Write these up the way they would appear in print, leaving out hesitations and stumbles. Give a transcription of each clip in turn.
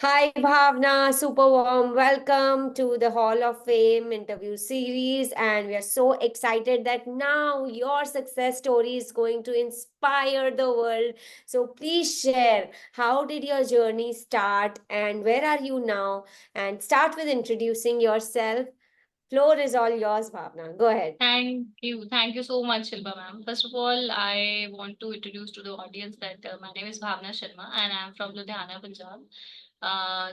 Hi, Bhavna. Super warm welcome to the Hall of Fame interview series. And we are so excited that now your success story is going to inspire the world. So please share, how did your journey start and where are you now? And start with introducing yourself. Floor is all yours, Bhavna. Go ahead. Thank you. Thank you so much, Shilpa ma'am. First of all, I want to introduce to the audience that my name is Bhavna Sharma and I'm from Ludhiana, Punjab.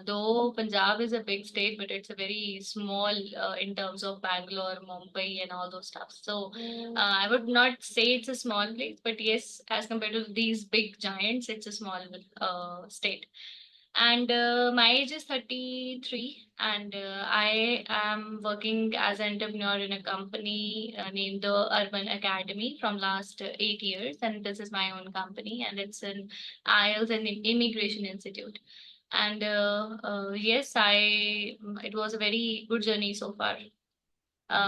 Though Punjab is a big state, but it's a very small in terms of Bangalore, Mumbai, and all those stuff. So I would not say it's a small place, but yes, as compared to these big giants, it's a small state. And my age is 33, and I am working as an entrepreneur in a company named the Urban Academy from last 8 years. And this is my own company, and it's an IELTS and Immigration Institute. And yes, it was a very good journey so far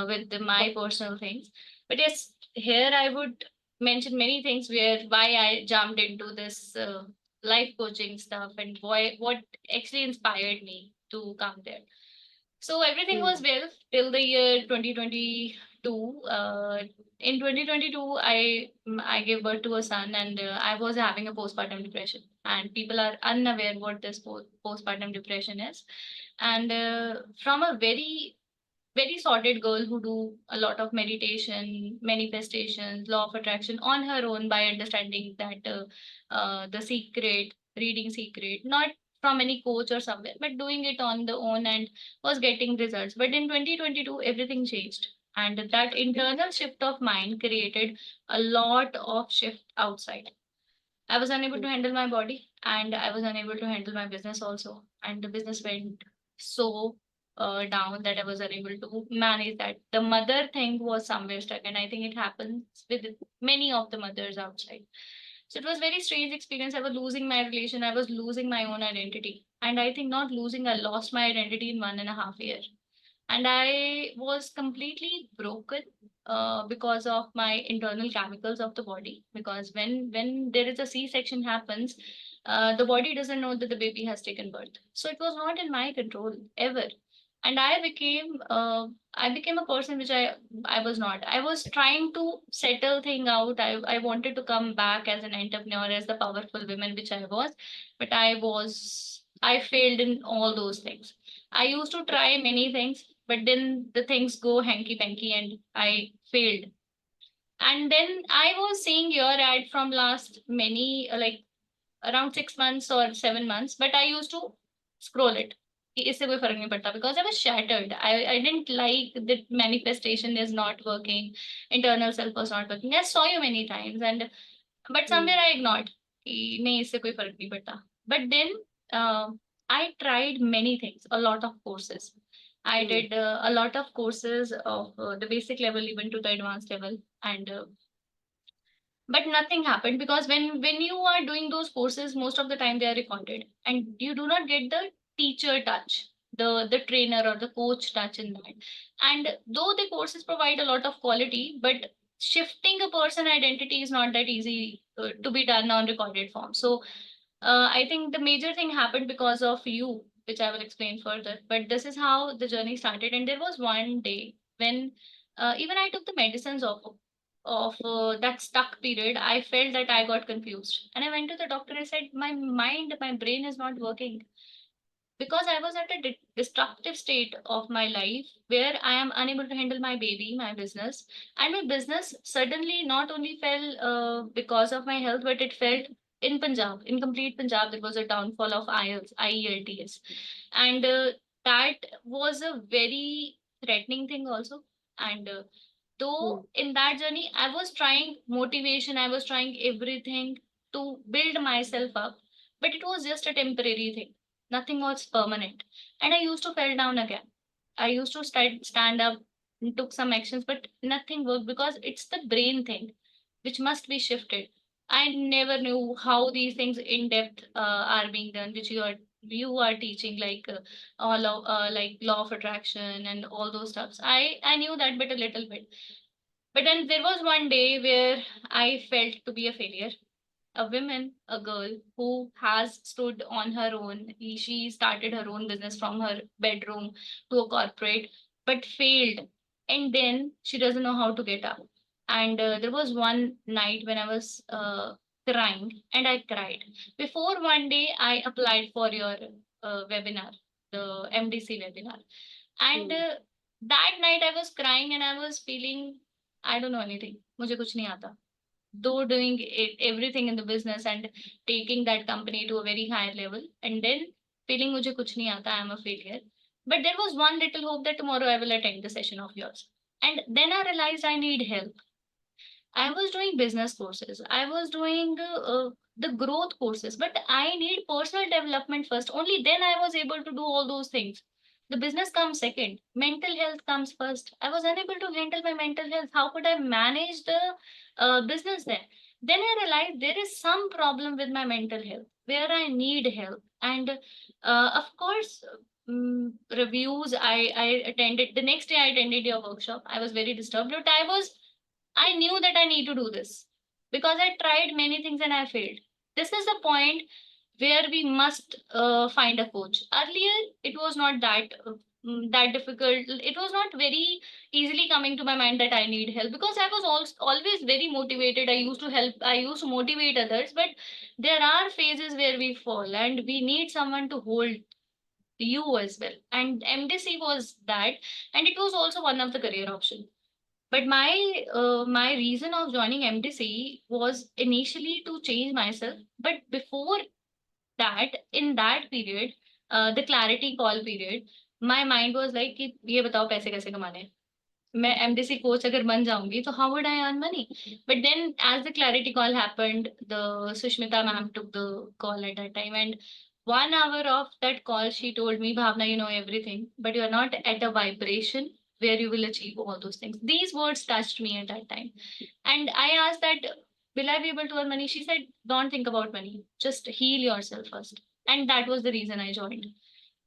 with my personal things. But yes, here I would mention many things where why I jumped into this life coaching stuff and why what actually inspired me to come there. So everything was Hmm. well till the year 2022. In 2022, I gave birth to a son, and I was having a postpartum depression. And people are unaware what this postpartum depression is. And from a very sorted girl who do a lot of meditation, manifestations, law of attraction on her own by understanding that the secret, reading secret, not from any coach or somewhere, but doing it on the own and was getting results. But in 2022, everything changed. And that internal shift of mind created a lot of shift outside. I was unable to handle my body and I was unable to handle my business also. And the business went so down that I was unable to manage that. The mother thing was somewhere stuck, and I think it happens with many of the mothers outside. So it was very strange experience. I was losing my relation, I was losing my own identity. And I think not losing, I lost my identity in 1.5 years, and I was completely broken because of my internal chemicals of the body. Because when there is a C-section happens, the body doesn't know that the baby has taken birth, so it was not in my control ever. And I became a person which I was not. I was trying to settle thing out. I wanted to come back as an entrepreneur, as the powerful woman which I was, but I failed in all those things. I used to try many things, but then the things go hanky panky and I failed. And then I was seeing your ad from last many, like around 6 months or 7 months, but I used to scroll it. इससे कोई फर्क नहीं पड़ता, because I was shattered. I didn't like that manifestation is not working, internal self was not working. I saw you many times, and but somewhere Hmm. I ignored कि नहीं इससे कोई फर्क नहीं पड़ता. But then uh, I tried many things, a lot of courses. I Hmm. did a lot of courses of the basic level even to the advanced level, and but nothing happened because when you are doing those courses, most of the time they are recorded, and you do not get the teacher touch, the trainer or the coach touch in that. And though the courses provide a lot of quality, but shifting a person identity is not that easy to be done on recorded form. So I think the major thing happened because of you, which I will explain further. But this is how the journey started. And there was one day when even I took the medicines of that stuck period. I felt that I got confused, and I went to the doctor. I said, "My mind, my brain is not working." Because I was at a destructive state of my life where I am unable to handle my baby, my business, and my business suddenly not only fell because of my health, but it felt in Punjab, in complete Punjab, there was a downfall of IELTS, and that was a very threatening thing also. And Hmm. though in that journey, I was trying motivation, I was trying everything to build myself up, but it was just a temporary thing. Nothing was permanent. And I used to fall down again. I used to stand up and took some actions, but nothing worked because it's the brain thing which must be shifted. I never knew how these things in depth are being done, which you are teaching, like like law of attraction and all those stuffs. I knew that, but a little bit. But then there was one day where I felt to be a failure. a woman, a girl who has stood on her own. She started her own business from her bedroom to a corporate, but failed. And then she doesn't know how to get up. And there was one night when I was crying, and I cried. Before one day, I applied for your webinar, the MDC webinar. And Hmm. that night I was crying and I was feeling, I don't know anything. मुझे कुछ नहीं आता. Though doing it, everything in the business and taking that company to a very high level, and then feeling मुझे कुछ नहीं आता, I am a failure. But there was one little hope that tomorrow I will attend the session of yours. And then I realized I need help. I was doing business courses. I was doing the growth courses, but I need personal development first. Only then I was able to do all those things. The business comes second. Mental health comes first. I was unable to handle my mental health. How could I manage the business then? Then I realized there is some problem with my mental health where I need help. And of course, reviews. I attended the next day. I attended your workshop. I was very disturbed, but I knew that I need to do this because I tried many things and I failed. This is the point where we must find a coach. Earlier, it was not that difficult. It was not very easily coming to my mind that I need help because I was always very motivated. I used to help. I used to motivate others, but there are phases where we fall, and we need someone to hold you as well. And MDC was that, and it was also one of the career options. But my reason of joining MDC was initially to change myself. But before that, in that period, the clarity call period, my mind was like कि ये बताओ पैसे कैसे कमाने हैं. मैं MDC coach अगर बन जाऊंगी तो how would I earn money? But then as the clarity call happened, the Sushmita ma'am took the call at that time, and 1 hour of that call she told me, Bhavna, you know everything, but you are not at a vibration where you will achieve all those things. These words touched me at that time. And I asked that, will I be able to earn money? She said, don't think about money. Just heal yourself first. And that was the reason I joined.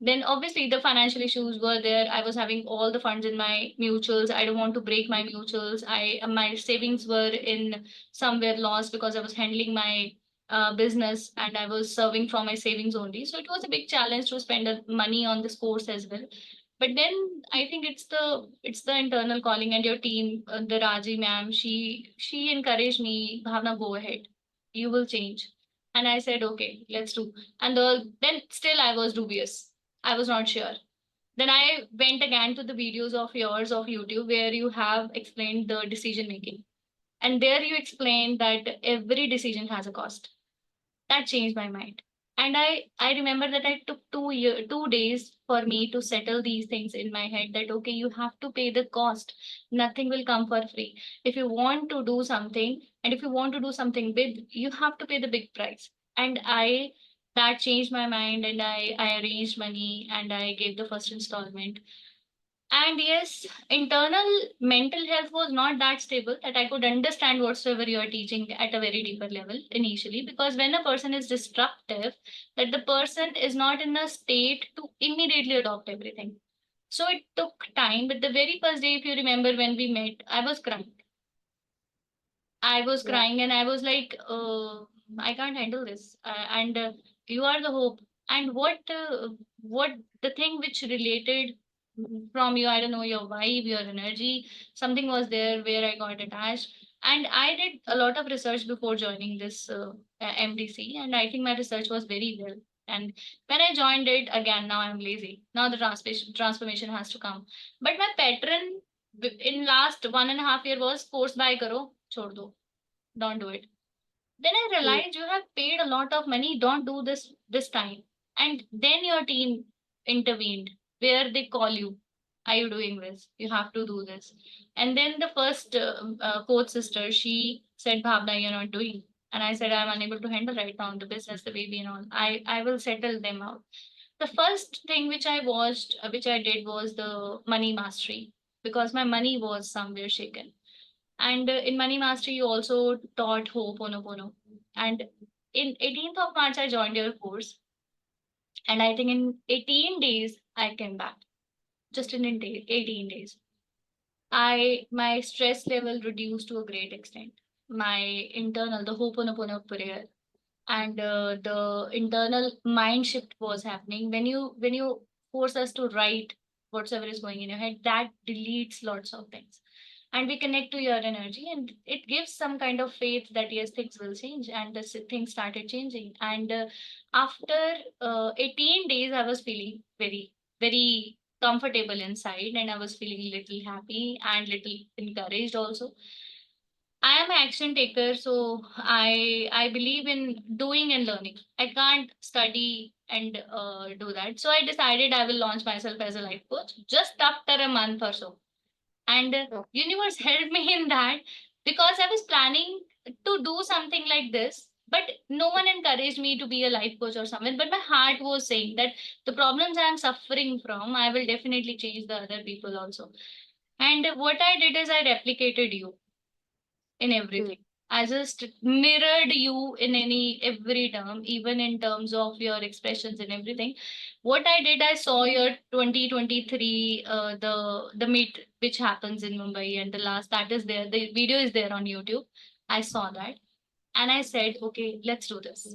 Then obviously the financial issues were there. I was having all the funds in my mutuals. I don't want to break my mutuals. My savings were in somewhere lost because I was handling my business and I was serving from my savings only. So it was a big challenge to spend money on this course as well. But then I think it's the internal calling, and your team, the Raji ma'am, she encouraged me, Bhavna, go ahead. You will change. And I said, okay, let's do. And then still I was dubious. I was not sure. Then I went again to the videos of yours of YouTube where you have explained the decision making. And there you explained that every decision has a cost. That changed my mind. And I remember that I took 2 days for me to settle these things in my head that okay, you have to pay the cost. Nothing will come for free. If you want to do something, and if you want to do something big, you have to pay the big price. And I that changed my mind, and I arranged money and I gave the first installment. And yes, internal mental health was not that stable that I could understand whatsoever you are teaching at a very deeper level initially. Because when a person is disruptive, that the person is not in a state to immediately adopt everything. So it took time. But the very first day, if you remember when we met, I was crying. I was Yeah. crying and I was like, I can't handle this. And you are the hope. And what the thing which related from you, I don't know, your vibe, your energy, something was there where I got attached. And I did a lot of research before joining this MDC, and I think my research was very well. And when I joined it again, now I'm lazy. Now the transformation has to come. But my pattern in last 1.5 year was course buy karo, chhod do, don't do it. Then I Hmm. realized you have paid a lot of money, don't do this time. And then your team intervened where they call you, are you doing this? You have to do this. And then the first coach sister, she said, Bhavna, you're not doing. And I said, I'm unable to handle right now the business, the baby and all. I will settle them out. The first thing which I watched, which I did was the money mastery because my money was somewhere shaken. And in Money Mastery, you also taught Ho'oponopono. And in 18th of March, I joined your course. And I think in 18 days, I came back. Just in 18 days. My stress level reduced to a great extent. My internal, the Ho'oponopono prayer. and the internal mind shift was happening. When you force us to write whatsoever is going in your head, that deletes lots of things, and we connect to your energy, and it gives some kind of faith that yes, things will change, and things started changing. And after 18 days I was feeling very, very comfortable inside, and I was feeling little happy and little encouraged also. I am an action taker, so I believe in doing and learning. I can't study and do that. So I decided I will launch myself as a life coach just after a month or so. And Oh, universe helped me in that, because I was planning to do something like this, but no one encouraged me to be a life coach or something. But my heart was saying that the problems I am suffering from, I will definitely change the other people also. And what I did is I replicated you in hmm. everything. I just mirrored you in any every term, even in terms of your expressions and everything. What I did, I saw your 2023 the meet which happens in Mumbai, and the last that is there. The video is there on YouTube. I saw that and I said, okay, let's do this.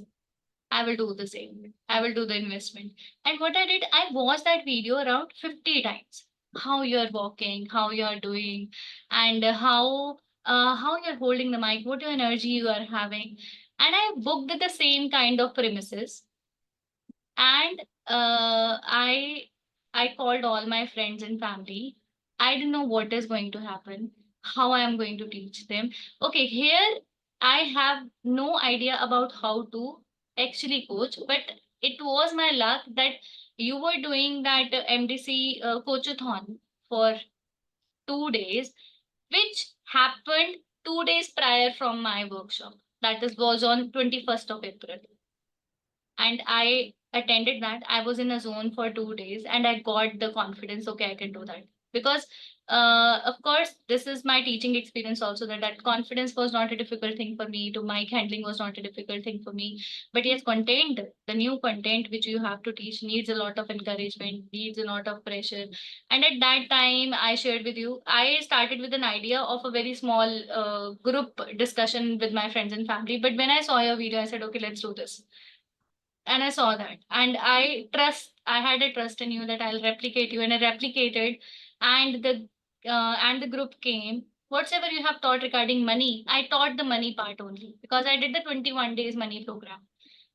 I will do the same. I will do the investment. And what I did, I watched that video around 50 times. How you're walking, how you're doing, and how you're holding the mic, what your energy you are having. And I booked the same kind of premises. And I called all my friends and family. I didn't know what is going to happen, how I am going to teach them. Okay, here I have no idea about how to actually coach, but it was my luck that you were doing that MDC coachathon for 2 days, which happened 2 days prior from my workshop. That is was on 21st of April, and I attended that. I was in a zone for 2 days and I got the confidence, okay, I can do that. Because of course, this is my teaching experience also, that confidence was not a difficult thing for me, to mic handling was not a difficult thing for me. But yes, content, the new content which you have to teach needs a lot of encouragement, needs a lot of pressure. And at that time, I shared with you, I started with an idea of a very small group discussion with my friends and family. But when I saw your video, I said, okay, let's do this. And I saw that, and I had a trust in you that I'll replicate you, and I replicated. And the group came. Whatever you have taught regarding money, I taught the money part only, because I did the 21 days money program.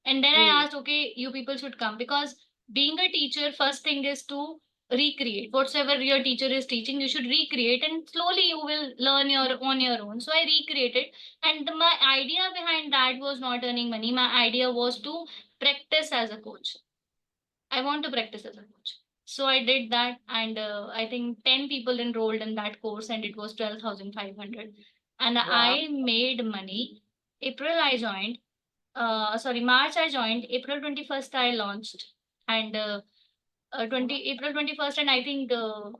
And then I Hmm. asked, okay, you people should come, because being a teacher, first thing is to recreate whatever your teacher is teaching. You should recreate, and slowly you will learn your own. So I recreated, and my idea behind that was not earning money. My idea was to practice as a coach. I want to practice as a coach. So I did that, and I think 10 people enrolled in that course, and it was 12,500. And Wow. I made money. April I joined. Sorry, March I joined. April 21st I launched, and 20 April 21st, and I think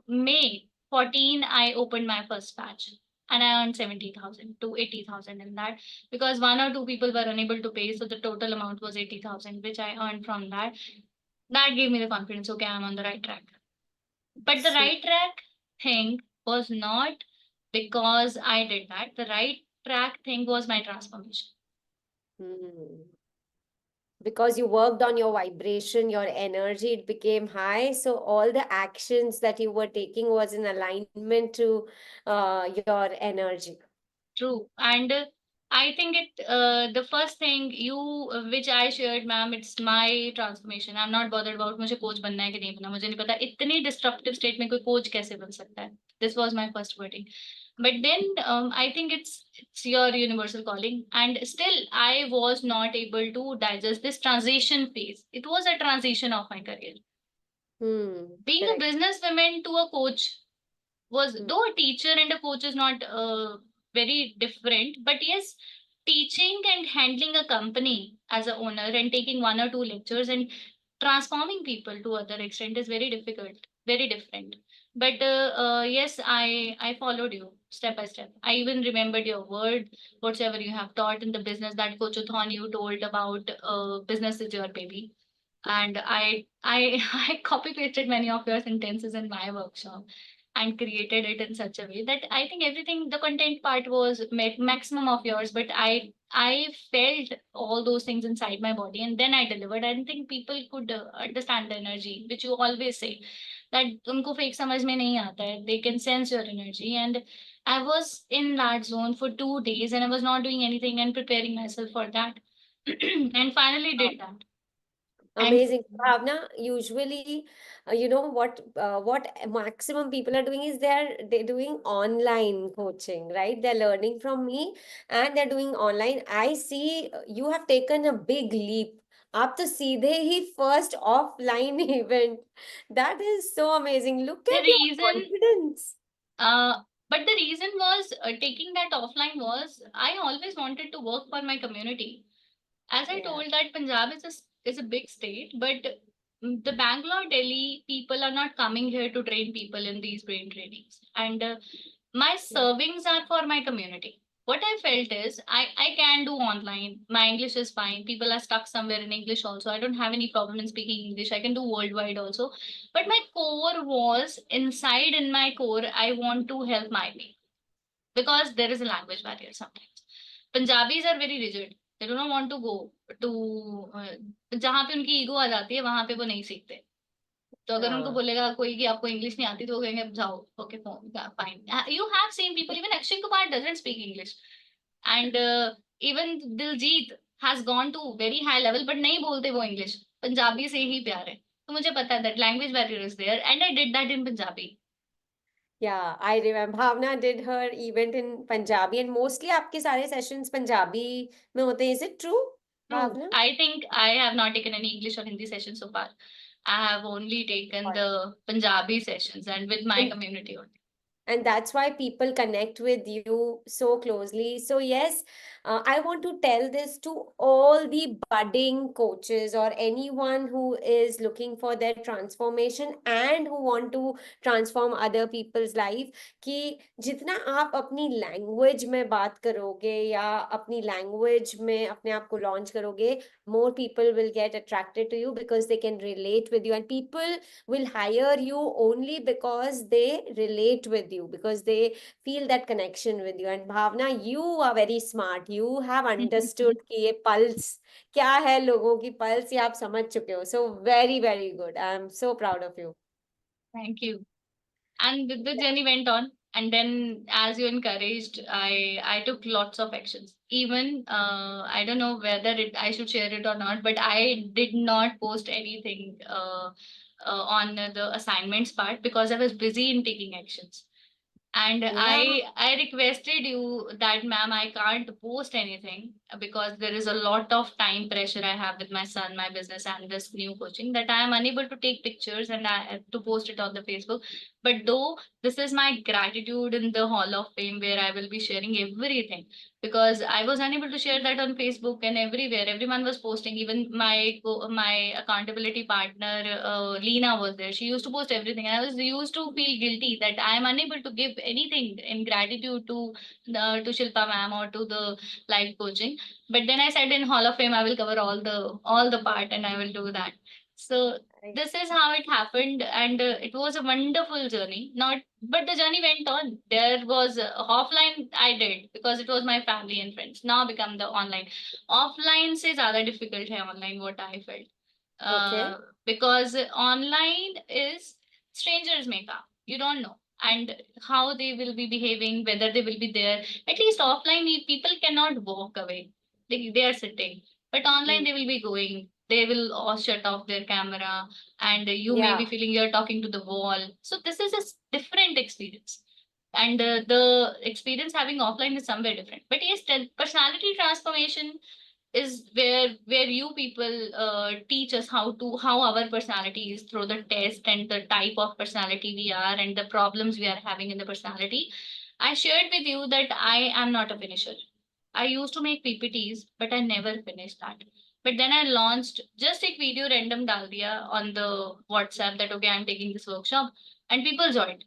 May 14 I opened my first batch. And I earned 70,000 to 80,000 in that, because one or two people were unable to pay. So the total amount was 80,000, which I earned from that. That gave me the confidence. Okay, I'm on the right track. But the So, right track thing was not because I did that. The right track thing was my transformation. hmm. Because you worked on your vibration, your energy, it became high. So all the actions that you were taking was in alignment to your energy. True. And I think the first thing you, which I shared, ma'am, it's my transformation. I'm not bothered about मुझे coach बनना है कि नहीं बनना. मुझे नहीं पता इतनी disruptive state में कोई coach कैसे बन सकता है. This was my first wording. But then I think it's your universal calling. And still, I was not able to digest this transition phase. It was a transition of my career. Hmm. Being a Correct. businesswoman to a coach was, Hmm. though a teacher and a coach is not very different, but yes, teaching and handling a company as a owner and taking one or two lectures and transforming people to other extent is very difficult, very different. But yes, I followed you step by step. I even remembered your word, whatever you have taught in the business, that coachathon you told about, business is your baby. And I I copy pasted many of your sentences in my workshop and created it in such a way that I think everything, the content part was maximum of yours, but I felt all those things inside my body, and then I delivered. I didn't think people could understand the energy, which you always say that उनको fake समझ में नहीं आता है. They can sense your energy, and I was in that zone for 2 days, and I was not doing anything and preparing myself for that, and finally did that. And Amazing. Bhavna, usually, what maximum people are doing is they're doing online coaching, right? They're learning from me and they're doing online. I see you have taken a big leap. आप तो सीधे ही first offline event. That is so amazing. Look the at your reason, confidence. uh, but the reason was taking that offline was I always wanted to work for my community. As I Yeah. told that Punjab is a big state, but the Bangalore, Delhi people are not coming here to train people in these brain trainings. And my servings are for my community. What I felt is I can do online. My English is fine. People are stuck somewhere in English also. I don't have any problem in speaking English. I can do worldwide also. But my core was inside in my core, I want to help my people because there is a language barrier sometimes. Punjabis are very rigid. They do not want to go to जहाँ पे उनकी ego आ जाती है वहां पे वो नहीं सीखते. तो अगर उनको हाँ. बोलेगा कोई कि आपको इंग्लिश नहीं आती तो वो कहेंगे जाओ okay fine. You have seen people, even Akshay Kumar doesn't speak English, and even Diljit has gone to very high level but नहीं बोलते वो English. पंजाबी से ही प्यार है. तो मुझे पता है that language barrier is there, and I did that in Punjabi. Yeah, I remember Bhavna did her event in Punjabi and mostly आपके सारे sessions पंजाबी में होते हैं. Is it true, True. Bhavna? I think I have not taken any English or Hindi session so far. I have only taken the Punjabi sessions and with my And community only. and that's why people connect with you so closely. So yes, I want to tell this to all the budding coaches or anyone who is looking for their transformation and who want to transform other people's life कि जितना आप अपनी language में बात करोगे या अपनी language में अपने आप को लॉन्च करोगे, more people will get attracted to you because they can relate with you, and people will hire you only because they relate with you, because they feel that connection with you. And Bhavna, you are very smart. You have understood कि ये pulse क्या है, लोगों की pulse ये आप समझ चुके हो. So very, very good. I am so proud of you. Thank you. And the journey went on. And then, as you encouraged, I took lots of actions. Even I don't know whether I should share it or not, but I did not post anything on the assignments part because I was busy in taking actions. And Yeah. I requested you that, ma'am, I can't post anything because there is a lot of time pressure I have with my son, my business, and this new coaching, that I am unable to take pictures and I have to post it on the Facebook. But though this is my gratitude in the Hall of Fame where I will be sharing everything, because I was unable to share that on Facebook and everywhere. Everyone was posting. Even my accountability partner Leena was there. She used to post everything, and I was used to feel guilty that I am unable to give anything in gratitude to Shilpa ma'am or to the life coaching. But then I said in Hall of Fame I will cover all the part and I will do that. So this is how it happened, and it was a wonderful journey. Not, but the journey went on. There was offline I did because it was my family and friends. Now become the online. Offline से ज़्यादा difficult है online, what I felt. Okay. Because online is strangers makeup. You don't know. And how they will be behaving, whether they will be there. At least offline, people cannot walk away. They are sitting. But online, Mm. they will be going. They will all shut off their camera, and you may be Yeah. feeling you're talking to the wall. So this is a different experience. And the experience having offline is somewhere different. But yes, the personality transformation is where you people teach us how our personality is through the test and the type of personality we are and the problems we are having in the personality. I shared with you that I am not a finisher. I used to make PPTs, but I never finished that. But then I launched, just a video random dal diya on the WhatsApp that okay, I'm taking this workshop, and people joined,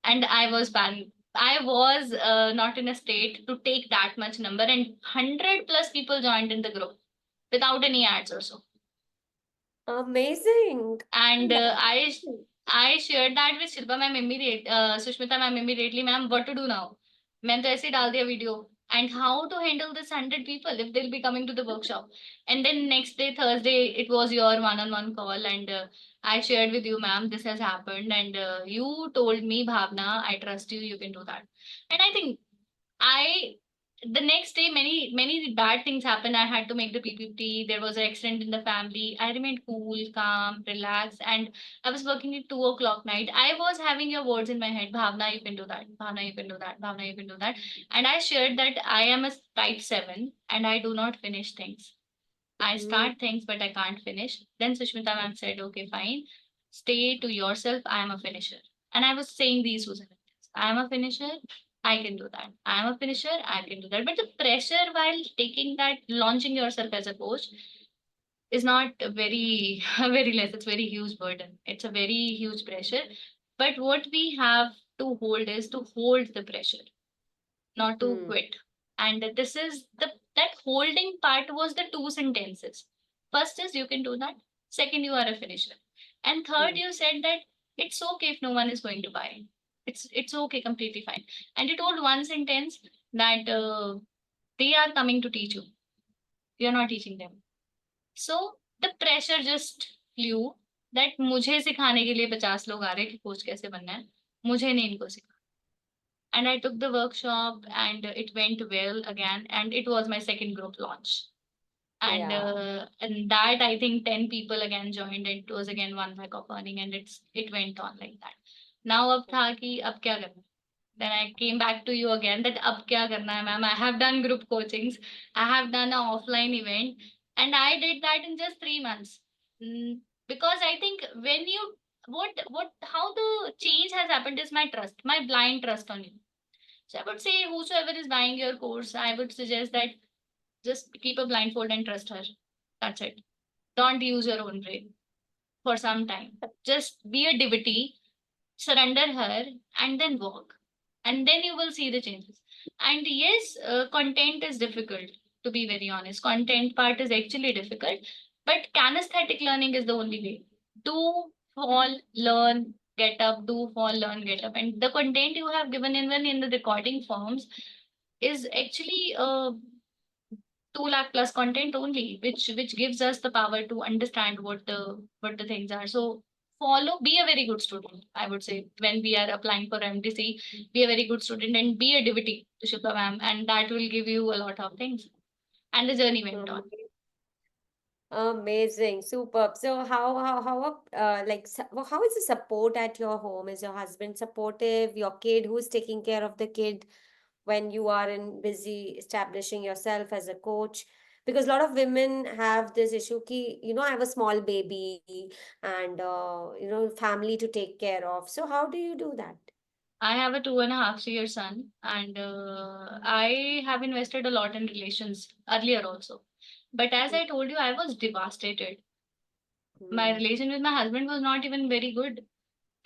and I was banned. I was not in a state to take that much number, and 100 plus people joined in the group without any ads or so. Amazing. And That's I shared that with Shilpa ma'am immediate, Sushmita ma'am immediately, ma'am, what to do now? मैंने तो ऐसे ही डाल दिया video, and how to handle this 100 people if they'll be coming to the workshop. And then next day, Thursday, it was your one-on-one call, and I shared with you, ma'am, this has happened, and you told me, Bhavna, I trust you, you can do that. And I think I the next day, many bad things happened. I had to make the PPT. There was an accident in the family. I remained cool, calm, relaxed, and I was working at 2 o'clock night. I was having your words in my head, Bhavna, you can do that. Bhavna, you can do that. Bhavna, you can do that. And I shared that I am a type 7 and I do not finish things. I Mm, start things, but I can't finish. Then Sushmita ma'am said, okay, fine. Stay to yourself. I am a finisher. And I was saying these two sentences. I am a finisher. I can do that. I am a finisher. I can do that. But the pressure while taking that, launching yourself as a coach is not very, very less. It's very huge burden. It's a very huge pressure. But what we have to hold is to hold the pressure, not to mm, quit. And this is that holding part was the two sentences. First is you can do that. Second, you are a finisher. And third, mm, you said that it's okay if no one is going to buy. It's okay, completely fine. And you told one sentence that they are coming to teach you. You're not teaching them. So the pressure just flew that मुझे सिखाने के लिए 50 लोग आ रहे हैं कि coach कैसे बनना है. मुझे नहीं इनको सिखाना. And I took the workshop and it went well again. And it was my second group launch. yeah. And that I think 10 people again joined. It was again 1 lakh of earning, and it went on like that. Now अब था कि अब क्या करना. Then I came back to you again that अब क्या करना है ma'am. I have done group coachings. I have done an offline event, and I did that in just 3 months. Because I think when you what how the change has happened is my trust, my blind trust on you. So I would say whosoever is buying your course, I would suggest that just keep a blindfold and trust her. That's it. Don't use your own brain for some time. Just be a devotee, surrender her, and then walk. And then you will see the changes. And yes, content is difficult, to be very honest. Content part is actually difficult, but kinesthetic learning is the only way. Do, fall, learn, get up, do, fall, learn, get up. And the content you have given even in the recording forms is actually 2 lakh plus content only, which gives us the power to understand what the things are. So follow, be a very good student. I would say when we are applying for MDC, be a very good student and be a devotee to Shilpa ma'am, and that will give you a lot of things. And the journey went on. Amazing, superb. So well, how is the support at your home? Is your husband supportive? Your kid, who's taking care of the kid when you are in busy establishing yourself as a coach? Because a lot of women have this issue ki, I have a small baby and family to take care of. So how do you do that? I have a 2.5 year son, and I have invested a lot in relations earlier also. But as I told you, I was devastated. My Mm, relation with my husband was not even very good, mm,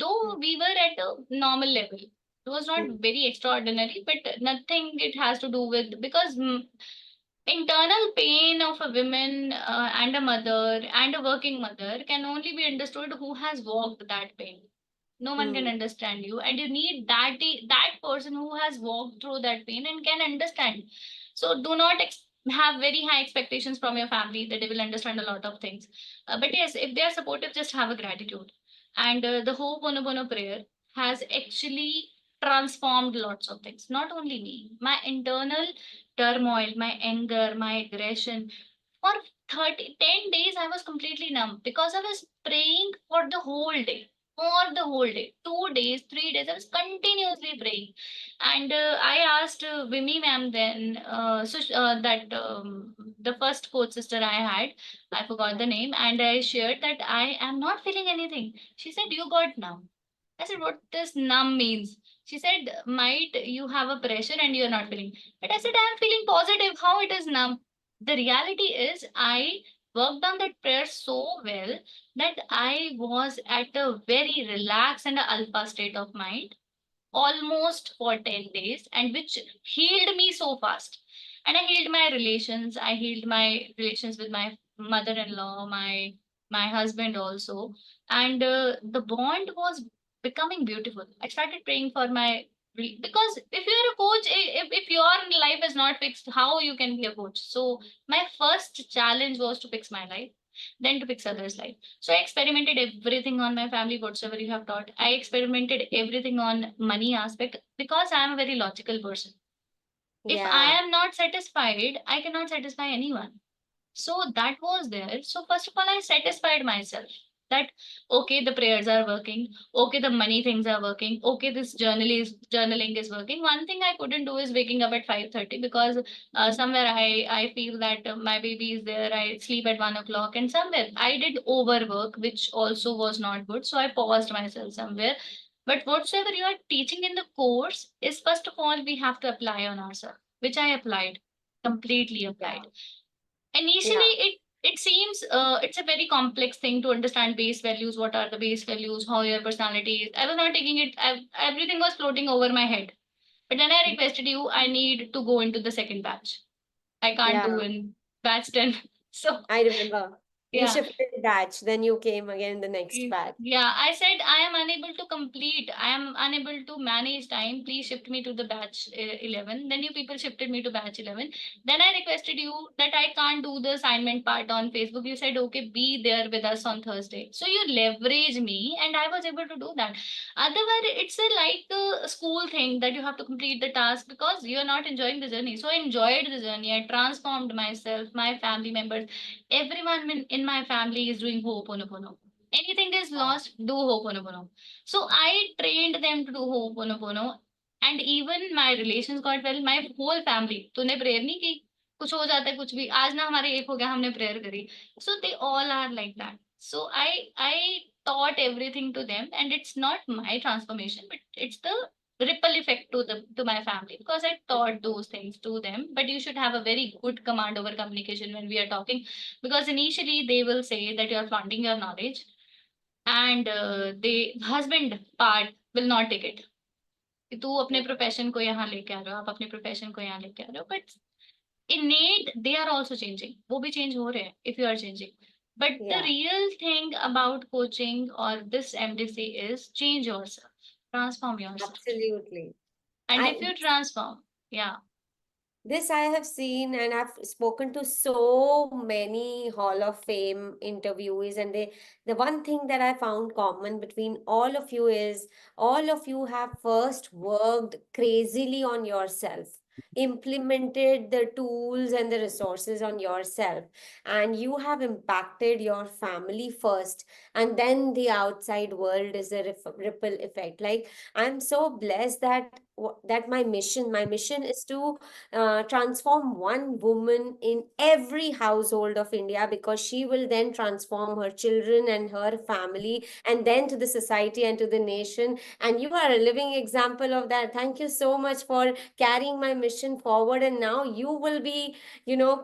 though we were at a normal level. It was not mm, very extraordinary, but nothing it has to do with, because internal pain of a woman and a mother and a working mother can only be understood who has walked that pain. No one can mm, understand you, and you need that person who has walked through that pain and can understand. So do not have very high expectations from your family that they will understand a lot of things. But yes, if they are supportive, just have a gratitude. And the Ho'oponopono prayer has actually transformed lots of things. Not only me, my internal turmoil, my anger, my aggression. For 10 days, I was completely numb because I was praying for the whole day. For the whole day, 2 days, 3 days, I was continuously praying. And I asked Vimi ma'am then, that the first coach sister I had, I forgot the name, and I shared that I am not feeling anything. She said, you got numb. I said, what does numb means? She said, might you have a pressure and you're not feeling. But I said, I'm feeling positive. How it is numb? The reality is, I worked on that prayer so well that I was at a very relaxed and a alpha state of mind almost for 10 days, and which healed me so fast. And I healed my relations. I healed my relations with my mother-in-law, my husband also. And the bond was becoming beautiful. I started praying for my because if you're a coach, if your life is not fixed, how you can be a coach? So my first challenge was to fix my life, then to fix others' life. So I experimented everything on my family, whatsoever you have taught. I experimented everything on money aspect because I am a very logical person. If I Yeah. am not satisfied, I cannot satisfy anyone. So that was there. So first of all, I satisfied myself that okay, the prayers are working, okay, the money things are working, okay, this journaling is working. One thing I couldn't do is waking up at 5:30 because somewhere I feel that my baby is there. I sleep at 1 o'clock, and somewhere I did overwork, which also was not good. So I paused myself somewhere. But whatsoever you are teaching in the course is first of all we have to apply on ourselves, which I applied, completely Yeah. applied. Initially it seems it's a very complex thing to understand base values. What are the base values, how your personality is. I was not taking it. Everything was floating over my head. But then I requested you, I need to go into the second batch. I can't do Yeah. in batch 10. So I remember. You yeah. shifted batch, then you came again the next batch. Yeah, I said I am unable to complete. I am unable to manage time. Please shift me to the batch 11. Then you people shifted me to batch 11. Then I requested you that I can't do the assignment part on Facebook. You said, okay, be there with us on Thursday. So you leverage me and I was able to do that. Otherwise, it's a like a school thing that you have to complete the task because you're not enjoying the journey. So I enjoyed the journey. I transformed myself, my family members. Everyone in my family is doing Ho'oponopono. Anything is lost, do Ho'oponopono. So I trained them to do Ho'oponopono, and even my relations got well. My whole family, तूने prayer नहीं की, कुछ हो जाता है कुछ भी, आज ना हमारे एक हो गया, हमने prayer करी. So they all are like that. So I taught everything to them, and it's not my transformation, but it's the ripple effect to my family because I taught those things to them. But you should have a very good command over communication when we are talking, because initially they will say that you are flaunting your knowledge, and the husband part will not take it कि तू अपने profession को यहाँ लेके आ रहे हो, आप अपने प्रोफेशन को यहाँ लेके आ रहे हो. But innate they are also changing, वो भी change हो रहे हैं if you are changing. But the Yeah, real thing about coaching or this MDC is change yourself, transform yourself. absolutely. And if I you transform, yeah. This I have seen, and I've spoken to so many Hall of Fame interviewees, and the one thing that I found common between all of you is all of you have first worked crazily on yourself, implemented the tools and the resources on yourself, and you have impacted your family first, and then the outside world is a ripple effect. Like, I'm so blessed that that my mission is to transform one woman in every household of India, because she will then transform her children and her family and then to the society and to the nation. And you are a living example of that. Thank you so much for carrying my mission forward. And now you will be,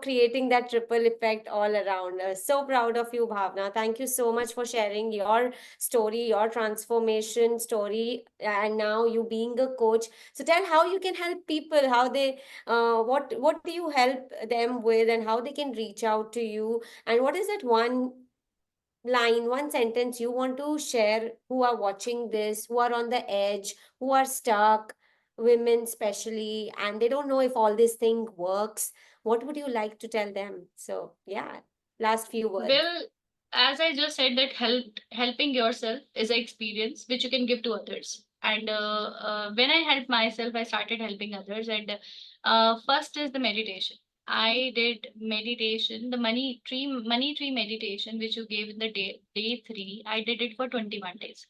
creating that ripple effect all around us. So proud of you, Bhavna. Thank you so much for sharing your story, your transformation story, and now you being a coach. So tell how you can help people, how they what do you help them with, and how they can reach out to you, and what is that one line, one sentence you want to share, who are watching this, who are on the edge, who are stuck, women especially, and they don't know if all this thing works. What would you like to tell them? So yeah, last few words. Well, as I just said, that helping yourself is an experience which you can give to others. And when I helped myself, I started helping others. And first is the meditation. I did meditation, the money tree meditation, which you gave in the day 3. I did it for 21 days.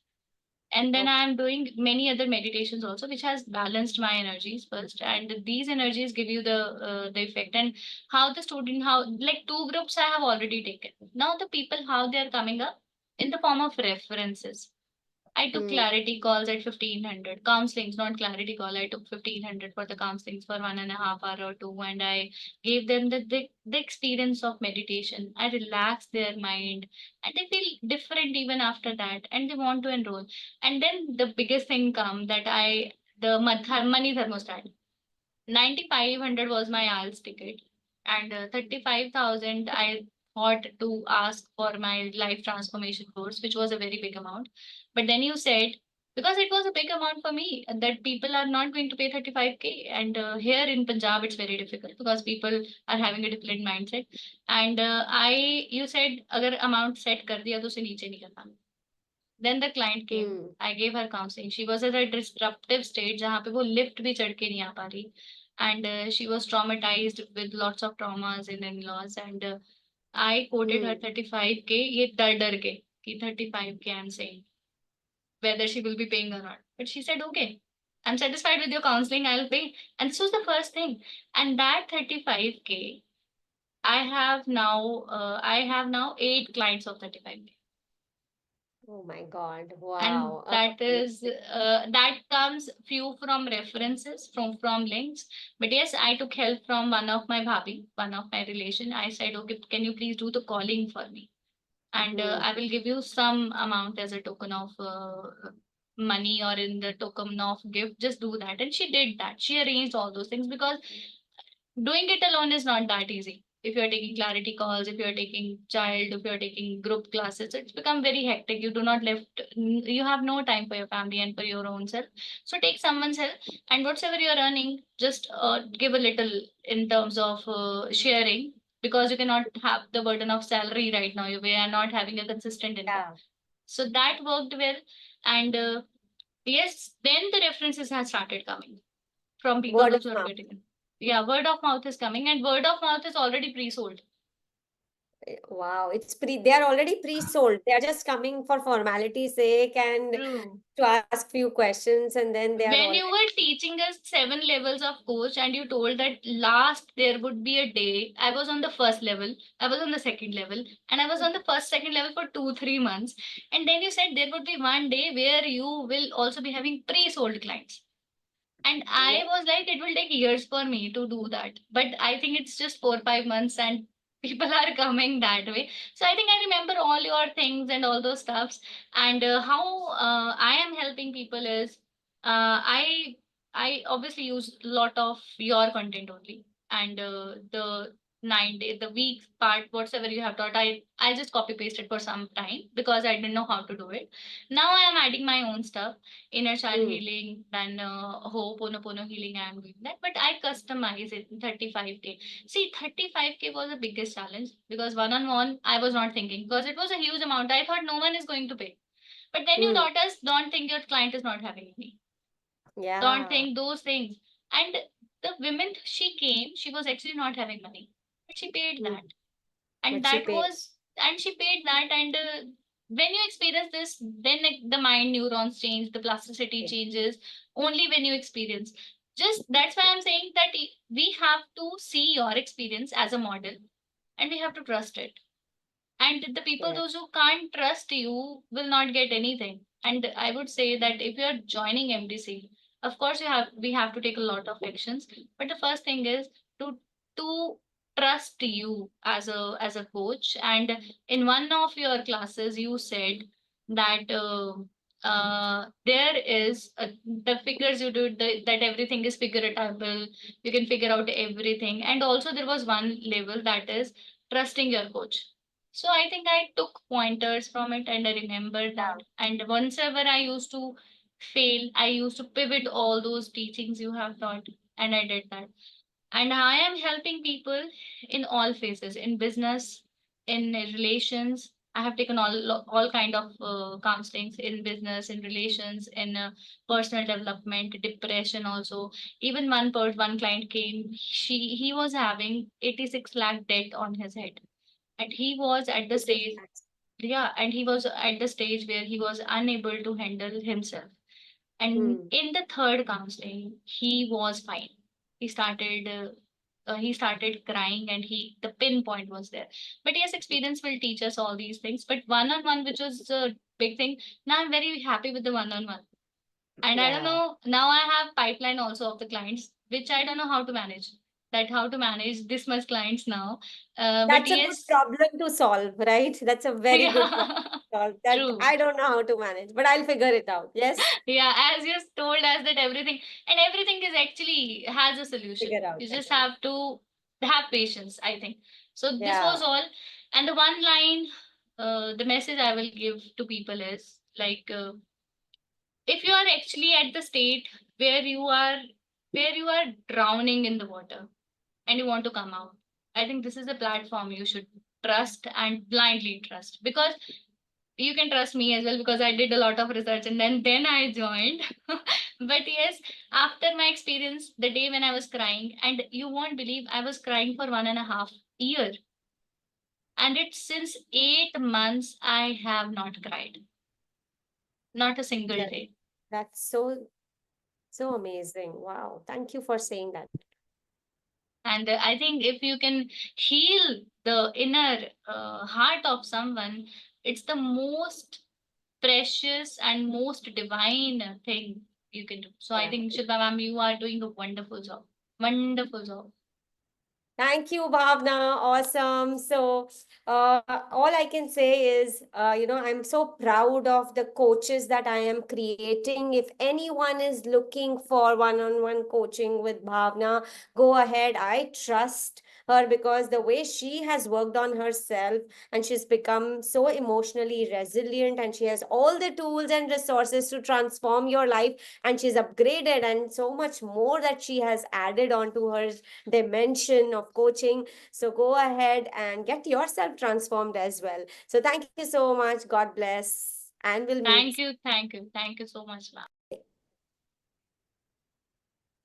And then I Okay. am doing many other meditations also, which has balanced my energies first, and these energies give you the effect. And how the student, how like 2 groups I have already taken. Now the people, how they are coming up in the form of references. I took Hmm. clarity calls at 1500. Counselings, not clarity call. I took 1500 for the counselings for 1.5 hour or two, and I gave them the experience of meditation. I relaxed their mind, and they feel different even after that, and they want to enroll. And then the biggest thing come that the money thermostat. 9500 was my IELTS ticket, and 35,000 I thought to ask for my life transformation course, which was a very big amount. But then you said because it was a big amount for me that people are not going to pay 35K. And here in Punjab, it's very difficult because people are having a different mindset. And you said, agar amount set kar diya, to usse niche nahi karna. Then the client came. I gave her counseling. She was at a disruptive stage जहाँ पे वो lift भी चढ़ के नहीं आ पा रही. And she was traumatized with lots of traumas in in-laws. And I quoted her 35K, ये डर के कि 35K I'm saying, whether she will be paying or not. But she said, okay, I'm satisfied with your counseling, I'll pay. And this was the first thing. And that 35K, I have now 8 clients of 35K. Oh my God. And Wow. that is Amazing. that comes few from references from links. But yes, I took help from one of my bhabhi, one of my relation. I said, okay, can you please do the calling for me? And I will give you some amount as a token of money, or in the token of gift. Just do that. And she did that. She arranged all those things, because doing it alone is not that easy. If you're taking clarity calls, if you're taking child, if you're taking group classes, it's become very hectic. You do not you have no time for your family and for your own self. So take someone's help, and whatever you're earning, just give a little in terms of sharing, because you cannot have the burden of salary right now. We are not having a consistent income. Yeah. So that worked well. And yes, then the references have started coming from people Word of those who are mouth. getting it. Yeah, word of mouth is coming, and word of mouth is already pre-sold. Wow, they are already pre-sold. They are just coming for formality's sake and True. to ask few questions, and then they are When all. you were teaching us 7 levels of coach, and you told that last there would be a day, I was on the first level, I was on the second level, and I was on the first, second level for 2, 3 months. And then you said there would be one day where you will also be having pre-sold clients. And I Yeah. was like, it will take years for me to do that. But I think it's just 4, 5 months, and people are coming that way. So I think I remember all your things and all those stuffs. And how I am helping people is, I obviously use a lot of your content only. And the 9 day, the week part, whatever you have taught, I just copy pasted for some time because I didn't know how to do it. Now I am adding my own stuff, inner child healing, then Ho'oponopono healing. I'm doing that, but I customize it in 35K. See, 35K was the biggest challenge, because one on one, I was not thinking, because it was a huge amount. I thought no one is going to pay. But then you taught us, don't think your client is not having money. Don't Yeah. think those things. And the woman, she came, she was actually not having money, but she paid that. And But she that paid. was, and she paid that. And when you experience this, then the mind neurons change, the plasticity Yeah. changes only when you experience. Just that's why I'm saying that we have to see your experience as a model, and we have to trust it. And the people, Yeah. those who can't trust you, will not get anything. And I would say that if you're joining MDC, of course we have to take a lot of actions. But the first thing is to trust you as a coach. And in one of your classes, you said that there is the figures you do, that everything is figureable. You can figure out everything. And also there was one level, that is trusting your coach. So I think I took pointers from it, and I remember that. And once ever I used to fail, I used to pivot all those teachings you have taught, and I did that. And I am helping people in all phases, in business, in relations. I have taken all kind of counselings in business, in relations, in personal development, depression also. Even one client came. He was having 86 lakh debt on his head, and he was at the stage, yeah, and he was at the stage where he was unable to handle himself. And in the third counseling, he was fine. He started crying, and the pinpoint was there. But yes, experience will teach us all these things. But one on one, which was a big thing, now I'm very happy with the one on one. And I don't Yeah. know, now I have pipeline also of the clients, which I don't know how to manage. That how to manage this much clients now. But That's a good yes, problem to solve, right? That's a very good problem yeah, to solve that true. I don't know how to manage, but I'll figure it out. Yes, Yeah, as you told us that everything is actually has a solution. figure out. You just have to have patience, I think. So this Yeah. was all. And the one line, the message I will give to people is like, if you are actually at the state where you are drowning in the water and you want to come out, I think this is a platform you should trust and blindly trust, because you can trust me as well, because I did a lot of research and then I joined. But yes, after my experience, the day when I was crying, and you won't believe, I was crying for 1.5 year, and it's since 8 months I have not cried, not a single That, day. that's so amazing. Wow. Thank you for saying that. And I think if you can heal the inner heart of someone, it's the most precious and most divine thing you can do. So I Yeah. think, Shilpa ma'am, you are doing a wonderful job. Wonderful job. Thank you, Bhavna. Awesome. So, all I can say is, I'm so proud of the coaches that I am creating. If anyone is looking for one-on-one coaching with Bhavna, go ahead. I trust her because the way she has worked on herself and she's become so emotionally resilient, and she has all the tools and resources to transform your life, and she's upgraded and so much more that she has added on to her dimension of coaching. So go ahead and get yourself transformed as well. So thank you so much. God bless. And we'll meet. Thank you, thank you, thank you so much, ma'am.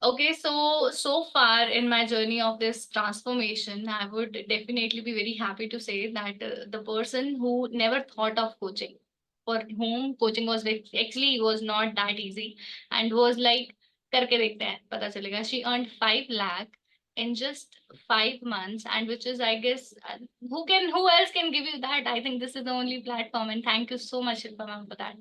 Okay, so far in my journey of this transformation, I would definitely be very happy to say that the person who never thought of coaching, for whom coaching was actually was not that easy, and was like, करके देखते हैं, पता चलेगा. She earned 5 lakh in just 5 months, and which is, I guess, who else can give you that? I think this is the only platform, and thank you so much, Shilpa ma'am, for that.